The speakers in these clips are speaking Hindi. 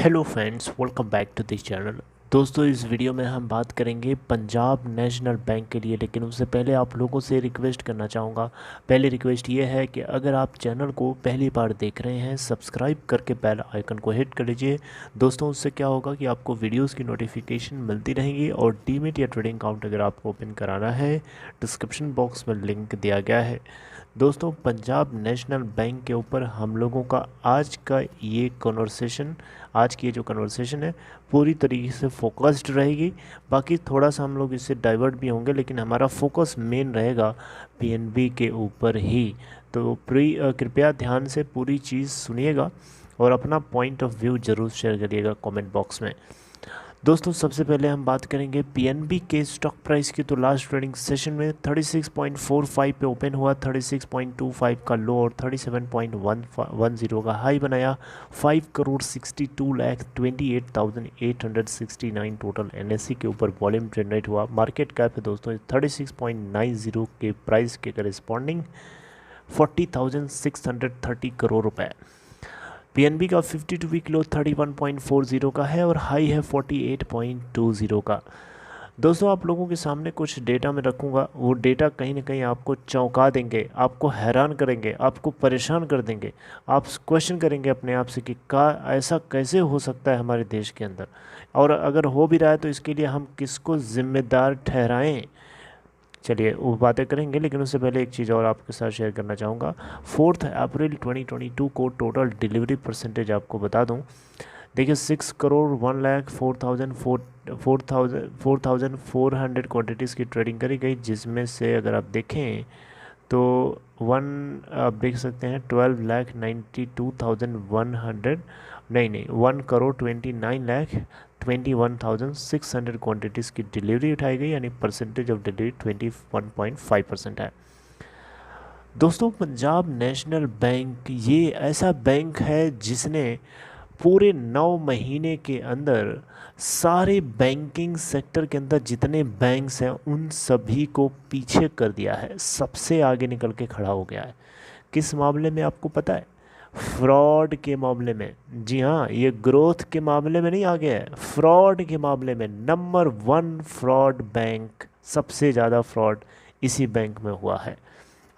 Hello friends, welcome back to this channel. दोस्तों, इस वीडियो में हम बात करेंगे पंजाब नेशनल बैंक के लिए, लेकिन उससे पहले आप लोगों से रिक्वेस्ट करना चाहूँगा। पहली रिक्वेस्ट ये है कि अगर आप चैनल को पहली बार देख रहे हैं, सब्सक्राइब करके बेल आइकन को हिट कर लीजिए। दोस्तों, उससे क्या होगा कि आपको वीडियोस की नोटिफिकेशन मिलती रहेंगी और डीमैट या ट्रेडिंग अकाउंट अगर आपको ओपन कराना है, डिस्क्रिप्शन बॉक्स में लिंक दिया गया है। दोस्तों, पंजाब नेशनल बैंक के ऊपर हम लोगों का आज की ये जो कन्वर्सेशन है पूरी तरीके से फोकस्ड रहेगी। बाकी थोड़ा सा हम लोग इससे डाइवर्ट भी होंगे, लेकिन हमारा फोकस मेन रहेगा पीएनबी के ऊपर ही। तो कृपया ध्यान से पूरी चीज़ सुनिएगा और अपना पॉइंट ऑफ व्यू ज़रूर शेयर करिएगा कमेंट बॉक्स में। दोस्तों, सबसे पहले हम बात करेंगे पीएनबी के स्टॉक प्राइस की। तो लास्ट ट्रेडिंग सेशन में 36.45 पे ओपन हुआ, 36.25 का लो और 37.10 का हाई बनाया। 5,62,28,869 टोटल एनएससी के ऊपर वॉल्यूम जनरेट हुआ। मार्केट कैप है दोस्तों 36.90 के प्राइस के करेस्पॉन्डिंग 40,630 करोड़ रुपए। पीएनबी का 52 वीक लो 31.40 का है और हाई है 48.20 का। दोस्तों, आप लोगों के सामने कुछ डेटा मैं रखूँगा, वो डेटा कहीं ना कहीं आपको चौंका देंगे, आपको हैरान करेंगे, आपको परेशान कर देंगे। आप क्वेश्चन करेंगे अपने आप से कि का ऐसा कैसे हो सकता है हमारे देश के अंदर, और अगर हो भी रहा है तो इसके लिए हम किसको ज़िम्मेदार ठहराएं। चलिए वो बातें करेंगे, लेकिन उससे पहले एक चीज़ और आपके साथ शेयर करना चाहूँगा। 4 अप्रैल 2022 को टोटल डिलीवरी परसेंटेज आपको बता दूँ। देखिए 6,01,04,400 क्वांटिटीज़ की ट्रेडिंग करी गई, जिसमें से अगर आप देखें तो आप देख सकते हैं 12,92,100 नहीं 1,29,21,600 क्वांटिटीज़ की डिलीवरी उठाई गई, यानी परसेंटेज ऑफ डिलीवरी 21.5% है। दोस्तों, पंजाब नेशनल बैंक ये ऐसा बैंक है जिसने पूरे 9 महीने के अंदर सारे बैंकिंग सेक्टर के अंदर जितने बैंक्स हैं उन सभी को पीछे कर दिया है, सबसे आगे निकल के खड़ा हो गया है। किस मामले में आपको पता है? फ्रॉड के मामले में। जी हाँ, ये ग्रोथ के मामले में नहीं आ गया है, फ्रॉड के मामले में नंबर 1 फ्रॉड बैंक, सबसे ज़्यादा फ्रॉड इसी बैंक में हुआ है।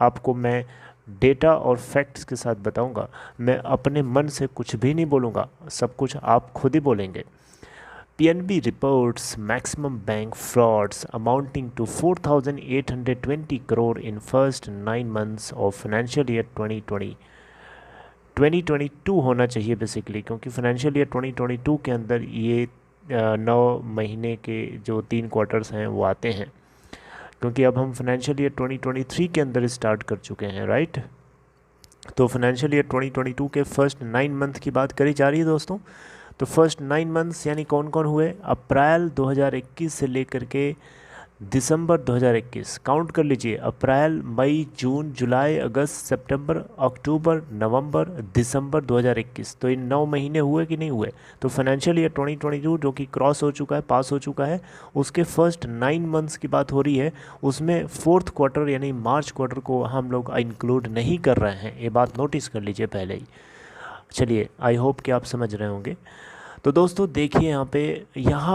आपको मैं डेटा और फैक्ट्स के साथ बताऊंगा, मैं अपने मन से कुछ भी नहीं बोलूँगा, सब कुछ आप खुद ही बोलेंगे। PNB reports maximum bank frauds amounting to 4,820 crore in first 9 months of financial year 2022 होना चाहिए बेसिकली, क्योंकि फाइनेंशियल ईयर 2022 के अंदर ये 9 महीने के जो 3 क्वार्टर्स हैं वो आते हैं, क्योंकि अब हम फाइनेंशियल ईयर 2023 के अंदर स्टार्ट कर चुके हैं, राइट। तो फाइनेंशियल ईयर 2022 के फर्स्ट 9 मंथ की बात करी जा रही है दोस्तों। तो फर्स्ट 9 मंथ्स यानी कौन कौन हुए? अप्रैल 2021 से लेकर के दिसंबर 2021, काउंट कर लीजिए। अप्रैल, मई, जून, जुलाई, अगस्त, सितंबर, अक्टूबर, नवंबर, दिसंबर 2021। तो इन 9 महीने हुए कि नहीं हुए? तो फाइनेंशियल ईयर 2022 जो कि क्रॉस हो चुका है, पास हो चुका है, उसके फर्स्ट 9 मंथ्स की बात हो रही है। उसमें 4th क्वार्टर यानी मार्च क्वार्टर को हम लोग इंक्लूड नहीं कर रहे हैं, ये बात नोटिस कर लीजिए पहले ही। चलिए, आई होप कि आप समझ रहे होंगे। तो दोस्तों देखिए, यहाँ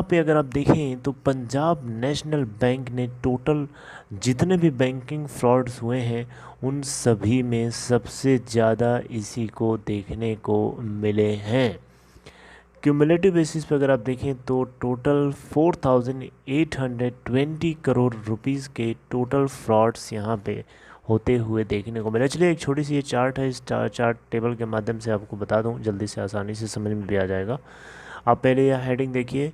पे अगर आप देखें तो पंजाब नेशनल बैंक ने टोटल जितने भी बैंकिंग फ्रॉड्स हुए हैं उन सभी में सबसे ज़्यादा इसी को देखने को मिले हैं। क्यूमुलेटिव बेसिस पे अगर आप देखें तो टोटल 4,820 करोड़ रुपीस के टोटल फ्रॉड्स यहाँ पे होते हुए देखने को मिला। चलिए एक छोटी सी ये चार्ट है, इस चार्ट टेबल के माध्यम से आपको बता दूं, जल्दी से आसानी से समझ में भी आ जाएगा। आप पहले यह हेडिंग देखिए,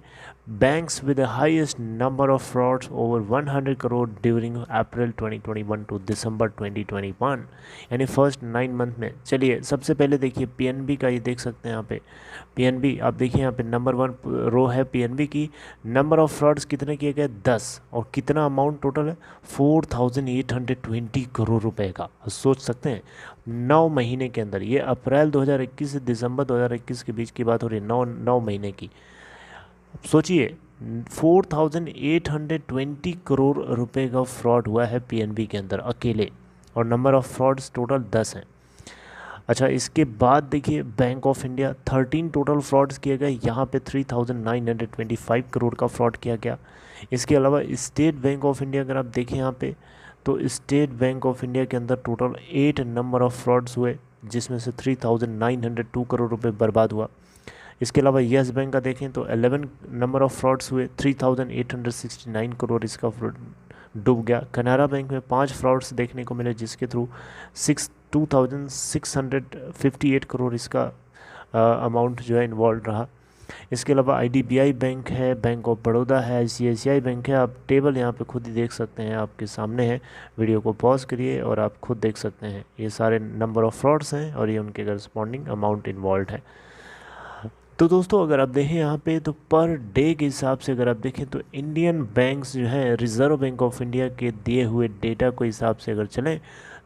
banks with the highest number of frauds over 100 crore during April 2021 to December 2021, यानी फर्स्ट 9 मंथ में। चलिए सबसे पहले देखिए पीएनबी का, ये देख सकते हैं यहाँ पे पीएनबी, आप देखिए यहाँ पे नंबर 1 रो है पीएनबी की। नंबर ऑफ फ्रॉड्स कितने किए गए? 10। और कितना अमाउंट टोटल है? 4,820 करोड़ रुपए का। सोच सकते हैं 9 महीने के अंदर, ये अप्रैल 2021 से दिसंबर 2021 के बीच की बात हो रही है, 9 महीने की। सोचिए 4,820 करोड़ रुपए का फ्रॉड हुआ है पीएनबी के अंदर अकेले, और नंबर ऑफ फ्रॉड्स टोटल 10 हैं। अच्छा, इसके बाद देखिए bank of India 13 total frauds किए गए, यहाँ पे 3925 करोड़ का फ्रॉड किया गया। इसके अलावा स्टेट बैंक ऑफ इंडिया अगर आप देखें यहाँ पे, तो स्टेट बैंक ऑफ इंडिया के अंदर टोटल 8 नंबर ऑफ़ फ्रॉड्स हुए, जिसमें से 3902 करोड़ रुपए बर्बाद हुआ। इसके अलावा येस बैंक का देखें तो 11 नंबर ऑफ़ फ्रॉड्स हुए, 3869 करोड़ इसका डूब गया। कनारा बैंक में 5 फ्रॉड्स देखने को मिले, जिसके थ्रू 2658 करोड़ इसका अमाउंट जो है इन्वॉल्व रहा। इसके अलावा आईडीबीआई बैंक है, बैंक ऑफ बड़ौदा है, आईसीआईसीआई बैंक है। आप टेबल यहाँ पे खुद ही देख सकते हैं, आपके सामने है। वीडियो को पॉज करिए और आप खुद देख सकते हैं, ये सारे नंबर ऑफ़ फ्रॉड्स हैं और ये उनके करस्पॉन्डिंग अमाउंट इन्वॉल्व है। तो दोस्तों अगर आप देखें यहाँ पे, तो पर डे के हिसाब से अगर आप देखें तो इंडियन बैंक्स जो है, रिज़र्व बैंक ऑफ इंडिया के दिए हुए डेटा के हिसाब से अगर चलें,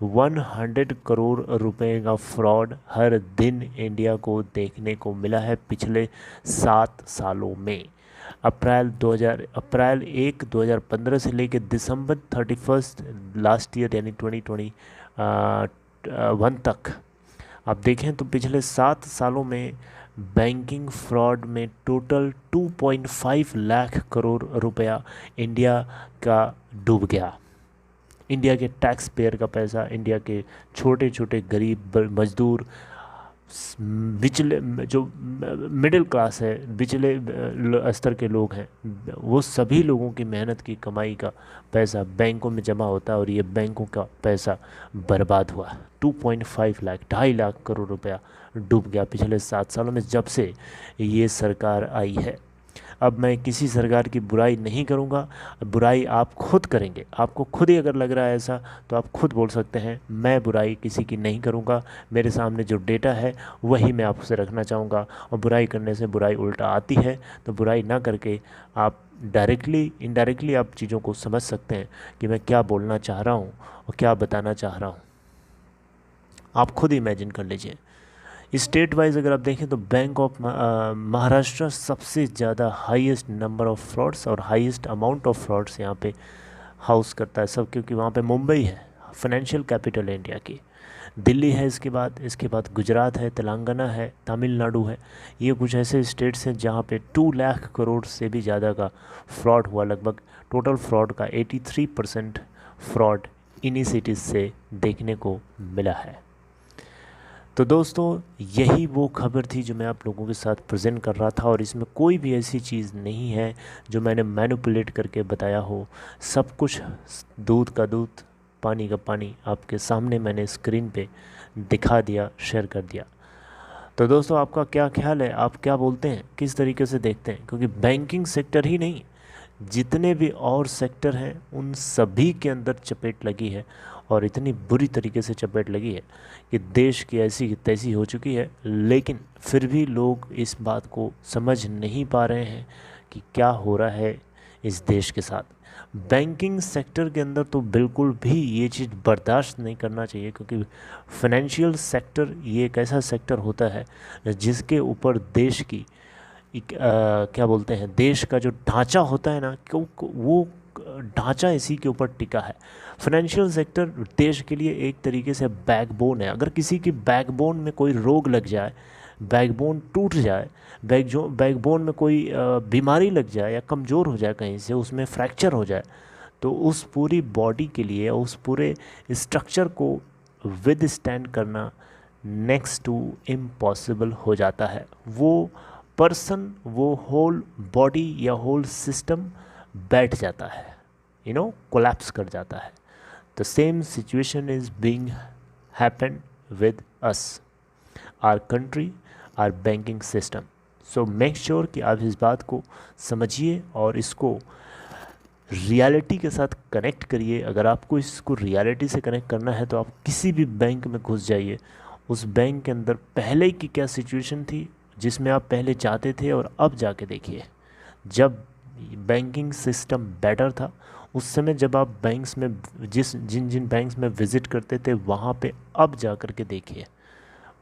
100 करोड़ रुपए का फ्रॉड हर दिन इंडिया को देखने को मिला है पिछले 7 सालों में। अप्रैल 1 2015 से लेकर दिसंबर 31 लास्ट ईयर यानी 2021 तक आप देखें तो पिछले 7 सालों में बैंकिंग फ्रॉड में टोटल 2.5 लाख करोड़ रुपया इंडिया का डूब गया। इंडिया के टैक्स पेयर का पैसा, इंडिया के छोटे छोटे गरीब मजदूर, बिचले जो मिडिल क्लास है, बिचले स्तर के लोग हैं, वो सभी लोगों की मेहनत की कमाई का पैसा बैंकों में जमा होता है और ये बैंकों का पैसा बर्बाद हुआ। 2.5 लाख, 2.5 लाख करोड़ रुपया डूब गया पिछले 7 सालों में, जब से ये सरकार आई है। अब मैं किसी सरकार की बुराई नहीं करूँगा, बुराई आप खुद करेंगे। आपको खुद ही अगर लग रहा है ऐसा, तो आप खुद बोल सकते हैं मैं बुराई किसी की नहीं करूँगा, मेरे सामने जो डेटा है वही मैं आपसे रखना चाहूँगा। और बुराई करने से बुराई उल्टा आती है, तो बुराई ना करके आप डायरेक्टली इनडायरेक्टली आप चीज़ों को समझ सकते हैं कि मैं क्या बोलना चाह रहा हूँ और क्या बताना चाह रहा हूँ। आप खुद इमेजिन कर लीजिए। स्टेट वाइज अगर आप देखें तो बैंक ऑफ महाराष्ट्र सबसे ज़्यादा हाईएस्ट नंबर ऑफ़ फ्रॉड्स और हाईएस्ट अमाउंट ऑफ फ्रॉड्स यहाँ पे हाउस करता है सब, क्योंकि वहाँ पे मुंबई है, फाइनेंशियल कैपिटल है इंडिया की। दिल्ली है इसके बाद गुजरात है, तेलंगाना है, तमिलनाडु है। ये कुछ ऐसे स्टेट्स हैं जहाँ पे 2 लाख करोड़ से भी ज़्यादा का फ्रॉड हुआ। लगभग टोटल फ्रॉड का 83% फ्रॉड इन्हीं सिटीज़ से देखने को मिला है। तो दोस्तों यही वो खबर थी जो मैं आप लोगों के साथ प्रेजेंट कर रहा था, और इसमें कोई भी ऐसी चीज़ नहीं है जो मैंने मैनिपुलेट करके बताया हो। सब कुछ दूध का दूध, पानी का पानी आपके सामने मैंने स्क्रीन पे दिखा दिया, शेयर कर दिया। तो दोस्तों आपका क्या ख्याल है, आप क्या बोलते हैं, किस तरीके से देखते हैं? क्योंकि बैंकिंग सेक्टर ही नहीं, जितने भी और सेक्टर हैं उन सभी के अंदर चपेट लगी है, और इतनी बुरी तरीके से चपेट लगी है कि देश की ऐसी की तैसी हो चुकी है। लेकिन फिर भी लोग इस बात को समझ नहीं पा रहे हैं कि क्या हो रहा है इस देश के साथ। बैंकिंग सेक्टर के अंदर तो बिल्कुल भी ये चीज़ बर्दाश्त नहीं करना चाहिए, क्योंकि फाइनेंशियल सेक्टर ये एक ऐसा सेक्टर होता है जिसके ऊपर देश की क्या बोलते हैं, देश का जो ढांचा होता है ना, वो ढांचा इसी के ऊपर टिका है। फाइनेंशियल सेक्टर देश के लिए एक तरीके से बैकबोन है। अगर किसी की बैकबोन में कोई रोग लग जाए, बैकबोन टूट जाए, बैकबोन में कोई बीमारी लग जाए या कमज़ोर हो जाए, कहीं से उसमें फ्रैक्चर हो जाए, तो उस पूरी बॉडी के लिए, उस पूरे स्ट्रक्चर को विद स्टैंड करना नेक्स्ट टू इम्पॉसिबल हो जाता है। वो पर्सन, वो होल बॉडी या होल सिस्टम बैठ जाता है, कोलैप्स कर जाता है। The same situation is being happened with us, our country, our banking system. So make sure कि आप इस बात को समझिए और इसको रियलिटी के साथ कनेक्ट करिए। अगर आपको इसको रियलिटी से कनेक्ट करना है तो आप किसी भी बैंक में घुस जाइए, उस बैंक के अंदर पहले की क्या सिचुएशन थी जिसमें आप पहले जाते थे, और अब जाके देखिए। जब बैंकिंग सिस्टम बेटर था उस समय, जब आप बैंक्स में जिन जिन बैंक्स में विज़िट करते थे वहाँ पे अब जा कर के देखिए,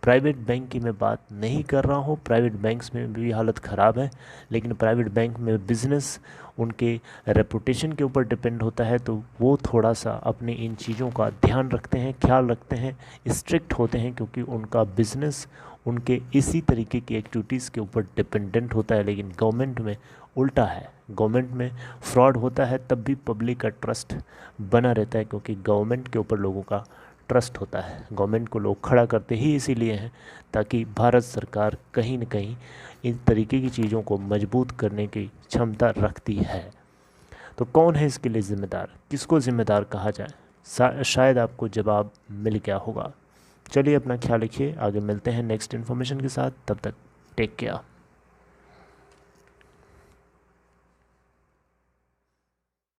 प्राइवेट बैंक की मैं बात नहीं कर रहा हूँ, प्राइवेट बैंक्स में भी हालत ख़राब है, लेकिन प्राइवेट बैंक में बिज़नेस उनके रेपुटेशन के ऊपर डिपेंड होता है, तो वो थोड़ा सा अपने इन चीज़ों का ध्यान रखते हैं, ख्याल रखते हैं, स्ट्रिक्ट होते हैं, क्योंकि उनका बिज़नेस उनके इसी तरीके की एक्टिविटीज़ के ऊपर डिपेंडेंट होता है। लेकिन गवर्नमेंट में उल्टा है, गवर्नमेंट में फ्रॉड होता है तब भी पब्लिक का ट्रस्ट बना रहता है, क्योंकि गवर्नमेंट के ऊपर लोगों का ट्रस्ट होता है। गवर्नमेंट को लोग खड़ा करते ही इसीलिए हैं ताकि भारत सरकार कहीं न कहीं इन तरीके की चीज़ों को मजबूत करने की क्षमता रखती है। तो कौन है इसके लिए ज़िम्मेदार, किसको ज़िम्मेदार कहा जाए? शायद आपको जवाब मिल गया होगा। चलिए अपना ख्याल रखिए, आगे मिलते हैं नेक्स्ट इन्फॉर्मेशन के साथ, तब तक टेक केयर।